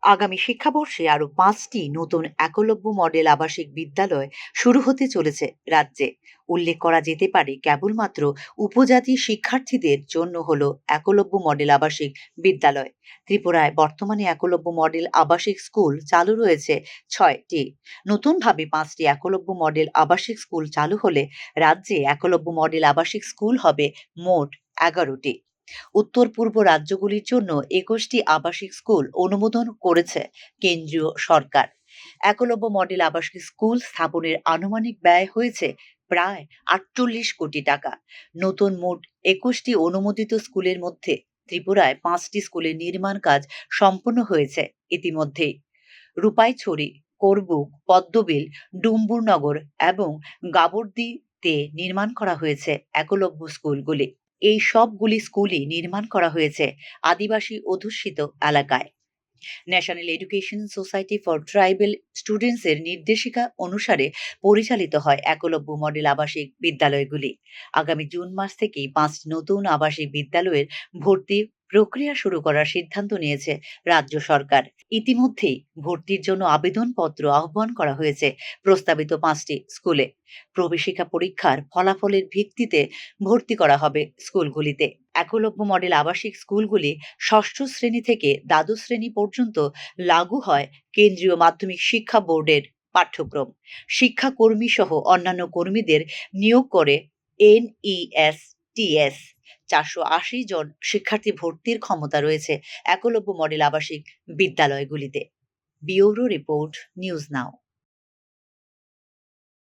আগামী শিক্ষাবর্ষে আরও ৫টি নতুন একলব্য মডেল আবাসিক বিদ্যালয় শুরু হতে চলেছে রাজ্যে। উল্লেখ করা যেতে পারে, কেবলমাত্র উপজাতি শিক্ষার্থীদের জন্য হলো একলব্য মডেল আবাসিক বিদ্যালয়। ত্রিপুরায় বর্তমানে একলব্য মডেল আবাসিক স্কুল চালু রয়েছে ৬টি। নতুনভাবে ৫টি একলব্য মডেল আবাসিক স্কুল চালু হলে রাজ্যে একলব্য মডেল আবাসিক স্কুল হবে মোট ১১টি। উত্তর পূর্ব রাজ্যগুলির জন্য ২১টি আবাসিক স্কুল অনুমোদন করেছে কেন্দ্রীয় সরকার। একলব্য মডেল আবাসিক স্কুল স্থাপনের আনুমানিক ব্যয় হয়েছে প্রায় ৪৮ কোটি টাকা। নতুন মোট ২১টি অনুমোদিত স্কুলের মধ্যে ত্রিপুরায় ৫টি স্কুলের নির্মাণ কাজ সম্পন্ন হয়েছে ইতিমধ্যেই। রূপাইছড়ি, করবুক, পদ্মবিল, ডুম্বুরনগর এবং গাবর্দিতে নির্মাণ করা হয়েছে একলব্য স্কুলগুলি। এই সবগুলি স্কুলই নির্মাণ করা হয়েছে আদিবাসী অধ্যুষিত এলাকায়। National education society for tribal স্টুডেন্টসের নির্দেশিকা অনুসারে পরিচালিত হয় একলব্য মডেল আবাসিক বিদ্যালয়গুলি। আগামী জুন মাস থেকেই ৫টি নতুন আবাসিক বিদ্যালয়ের ভর্তি প্রক্রিয়া শুরু করার সিদ্ধান্ত নিয়েছে রাজ্য সরকার। ইতিমধ্যেই ভর্তির জন্য আবেদনপত্র আহ্বান করা হয়েছে প্রস্তাবিত ৫টি স্কুলে। প্রবেশিকা পরীক্ষার ফলাফলের ভিত্তিতে ভর্তি করা হবে স্কুলগুলিতে। একলব্য মডেল আবাসিক স্কুলগুলি ষষ্ঠ শ্রেণী থেকে দ্বাদশ শ্রেণী পর্যন্ত লাগু হয় কেন্দ্রীয় মাধ্যমিক শিক্ষা বোর্ডের পাঠ্যক্রম। শিক্ষাকর্মী সহ অন্যান্য কর্মীদের নিয়োগ করে NESTS। ৪৮০ জন শিক্ষার্থী ভর্তির ক্ষমতা রয়েছে একলব্য মডেল আবাসিক বিদ্যালয়গুলিতে। Bureau report, news now.